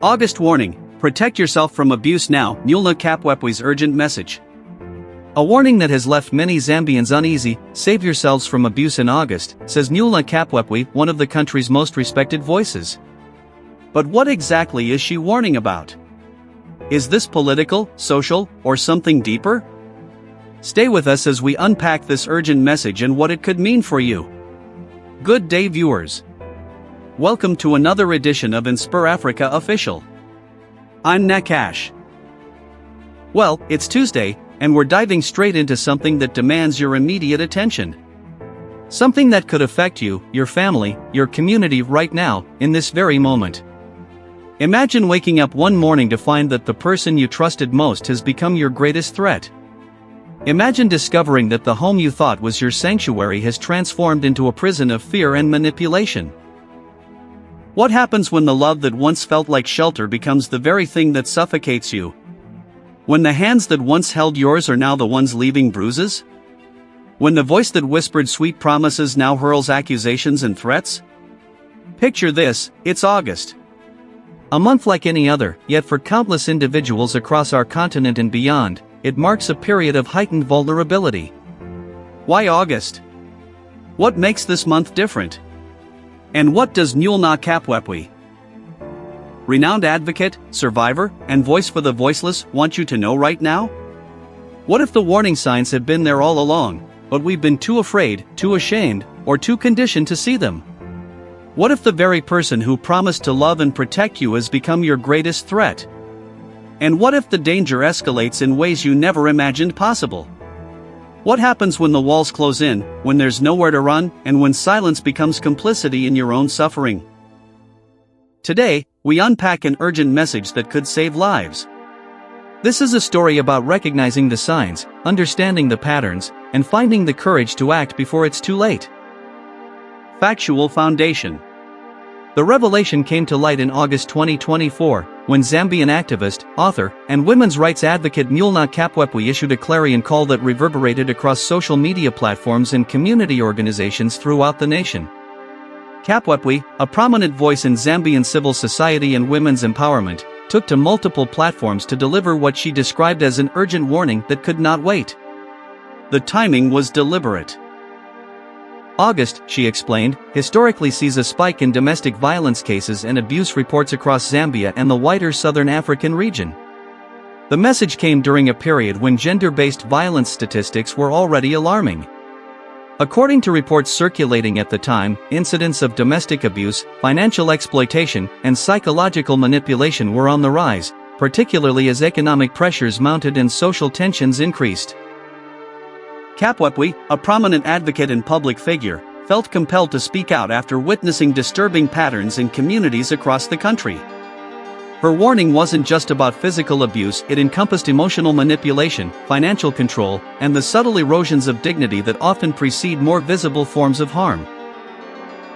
August warning, protect yourself from abuse now, Mulenga Kapwepwe's urgent message. A warning that has left many Zambians uneasy. Save yourselves from abuse in August, says Mulenga Kapwepwe, one of the country's most respected voices. But what exactly is she warning about? Is this political, social, or something deeper? Stay with us as we unpack this urgent message and what it could mean for you. Good day, viewers. Welcome to another edition of InspirAfrica Official. I'm Nakash. Well, it's Tuesday, and we're diving straight into something that demands your immediate attention. Something that could affect you, your family, your community right now, in this very moment. Imagine waking up one morning to find that the person you trusted most has become your greatest threat. Imagine discovering that the home you thought was your sanctuary has transformed into a prison of fear and manipulation. What happens when the love that once felt like shelter becomes the very thing that suffocates you? When the hands that once held yours are now the ones leaving bruises? When the voice that whispered sweet promises now hurls accusations and threats? Picture this, it's August. A month like any other, yet for countless individuals across our continent and beyond, it marks a period of heightened vulnerability. Why August? What makes this month different? And what does Mulenga Kapwepwe, renowned advocate, survivor, and voice for the voiceless, want you to know right now? What if the warning signs have been there all along, but we've been too afraid, too ashamed, or too conditioned to see them? What if the very person who promised to love and protect you has become your greatest threat? And what if the danger escalates in ways you never imagined possible? What happens when the walls close in, when there's nowhere to run, and when silence becomes complicity in your own suffering? Today, we unpack an urgent message that could save lives. This is a story about recognizing the signs, understanding the patterns, and finding the courage to act before it's too late. Factual foundation. The revelation came to light in August 2024, when Zambian activist, author, and women's rights advocate Mulenga Kapwepwe issued a clarion call that reverberated across social media platforms and community organizations throughout the nation. Kapwepwe, a prominent voice in Zambian civil society and women's empowerment, took to multiple platforms to deliver what she described as an urgent warning that could not wait. The timing was deliberate. August, she explained, historically sees a spike in domestic violence cases and abuse reports across Zambia and the wider southern African region. The message came during a period when gender-based violence statistics were already alarming. According to reports circulating at the time, incidents of domestic abuse, financial exploitation, and psychological manipulation were on the rise, particularly as economic pressures mounted and social tensions increased. Kapwepwe, a prominent advocate and public figure, felt compelled to speak out after witnessing disturbing patterns in communities across the country. Her warning wasn't just about physical abuse, it encompassed emotional manipulation, financial control, and the subtle erosions of dignity that often precede more visible forms of harm.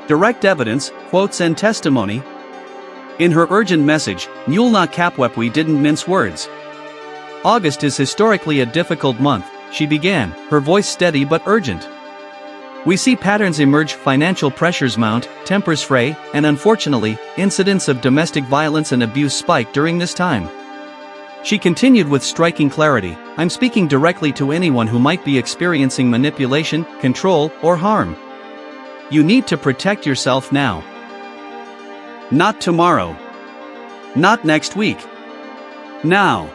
Direct evidence, quotes and testimony. In her urgent message, Mulenga Kapwepwe didn't mince words. August is historically a difficult month, she began, her voice steady but urgent. We see patterns emerge, financial pressures mount, tempers fray, and unfortunately, incidents of domestic violence and abuse spike during this time. She continued with striking clarity, I'm speaking directly to anyone who might be experiencing manipulation, control, or harm. You need to protect yourself now. Not tomorrow. Not next week. Now.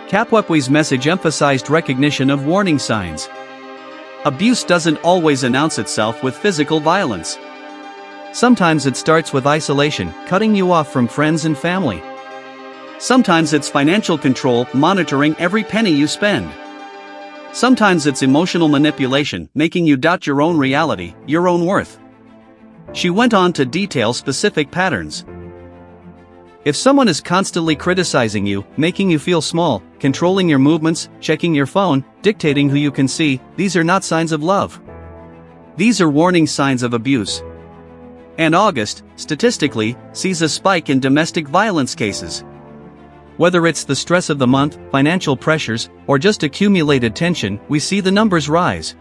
Kapwepwe's message emphasized recognition of warning signs. Abuse doesn't always announce itself with physical violence. Sometimes it starts with isolation, cutting you off from friends and family. Sometimes it's financial control, monitoring every penny you spend. Sometimes it's emotional manipulation, making you doubt your own reality, your own worth. She went on to detail specific patterns. If someone is constantly criticizing you, making you feel small, controlling your movements, checking your phone, dictating who you can see, these are not signs of love. These are warning signs of abuse. And August, statistically, sees a spike in domestic violence cases. Whether it's the stress of the month, financial pressures, or just accumulated tension, we see the numbers rise.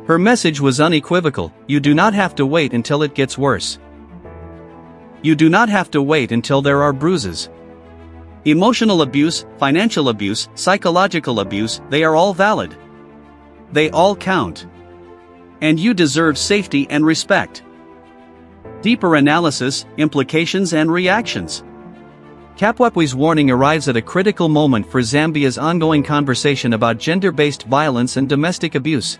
Her message was unequivocal: you do not have to wait until it gets worse. You do not have to wait until there are bruises. Emotional abuse, financial abuse, psychological abuse, they are all valid. They all count. And you deserve safety and respect. Deeper analysis, implications and reactions. Kapwepwe's warning arrives at a critical moment for Zambia's ongoing conversation about gender-based violence and domestic abuse.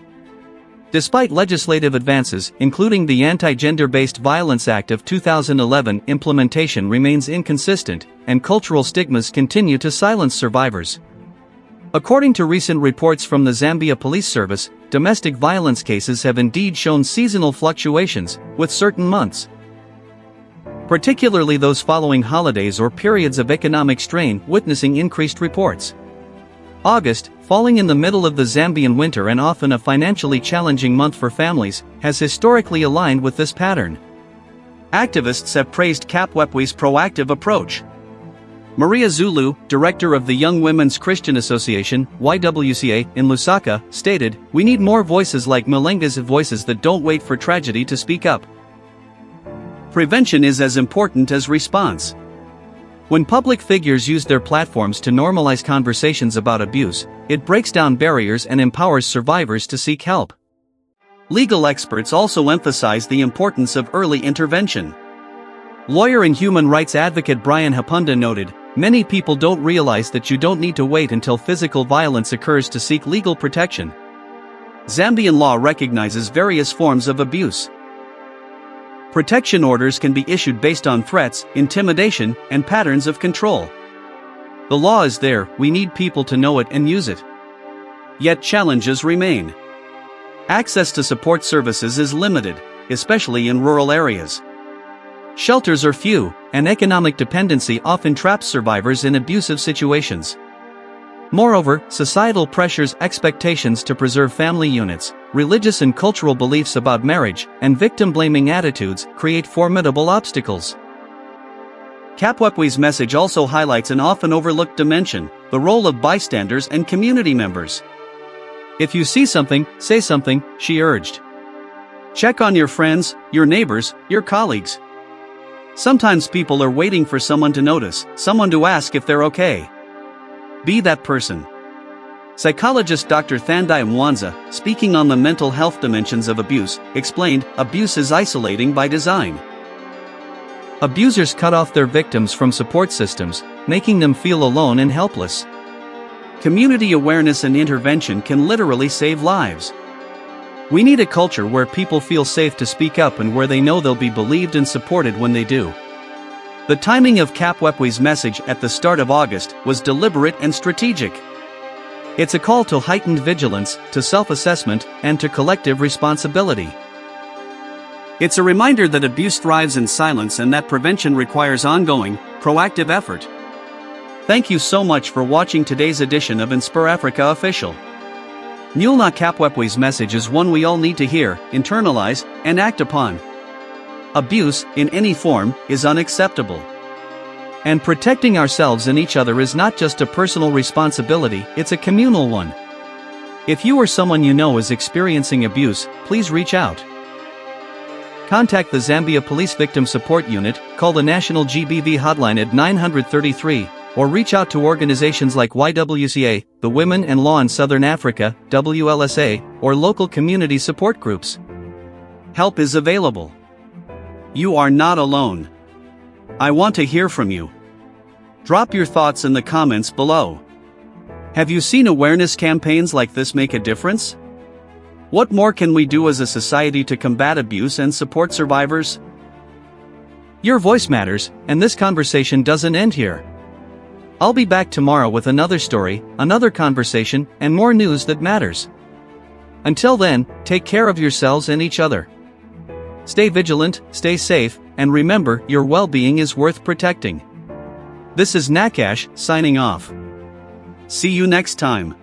Despite legislative advances, including the Anti-Gender-Based Violence Act of 2011, implementation remains inconsistent, and cultural stigmas continue to silence survivors. According to recent reports from the Zambia Police Service, domestic violence cases have indeed shown seasonal fluctuations, with certain months, particularly those following holidays or periods of economic strain, witnessing increased reports. August, falling in the middle of the Zambian winter and often a financially challenging month for families, has historically aligned with this pattern. Activists have praised Kapwepwe's proactive approach. Maria Zulu, director of the Young Women's Christian Association, YWCA, in Lusaka, stated, "We need more voices like Mulenga's voices that don't wait for tragedy to speak up." Prevention is as important as response. When public figures use their platforms to normalize conversations about abuse, it breaks down barriers and empowers survivors to seek help. Legal experts also emphasize the importance of early intervention. Lawyer and human rights advocate Brian Hapunda noted, "Many people don't realize that you don't need to wait until physical violence occurs to seek legal protection." Zambian law recognizes various forms of abuse. Protection orders can be issued based on threats, intimidation, and patterns of control. The law is there, we need people to know it and use it. Yet challenges remain. Access to support services is limited, especially in rural areas. Shelters are few, and economic dependency often traps survivors in abusive situations. Moreover, societal pressures, expectations to preserve family units, religious and cultural beliefs about marriage, and victim-blaming attitudes create formidable obstacles. Kapwepwe's message also highlights an often overlooked dimension, the role of bystanders and community members. "If you see something, say something," she urged. Check on your friends, your neighbors, your colleagues. Sometimes people are waiting for someone to notice, someone to ask if they're okay. Be that person. Psychologist Dr. Thandai Mwanza, speaking on the mental health dimensions of abuse, explained, "Abuse is isolating by design. Abusers cut off their victims from support systems, making them feel alone and helpless. Community awareness and intervention can literally save lives. We need a culture where people feel safe to speak up and where they know they'll be believed and supported when they do." The timing of Kapwepwe's message at the start of August was deliberate and strategic. It's a call to heightened vigilance, to self-assessment, and to collective responsibility. It's a reminder that abuse thrives in silence and that prevention requires ongoing, proactive effort. Thank you so much for watching today's edition of InspirAfrica Official. Mulenga Kapwepwe's message is one we all need to hear, internalize, and act upon. Abuse, in any form, is unacceptable. And protecting ourselves and each other is not just a personal responsibility, it's a communal one. If you or someone you know is experiencing abuse, please reach out. Contact the Zambia Police Victim Support Unit, call the National GBV hotline at 933, or reach out to organizations like YWCA, the Women and Law in Southern Africa, WLSA, or local community support groups. Help is available. You are not alone. I want to hear from you. Drop your thoughts in the comments below. Have you seen awareness campaigns like this make a difference? What more can we do as a society to combat abuse and support survivors? Your voice matters, and this conversation doesn't end here. I'll be back tomorrow with another story, another conversation, and more news that matters. Until then, take care of yourselves and each other. Stay vigilant, stay safe, and remember, your well-being is worth protecting. This is Nakash, signing off. See you next time.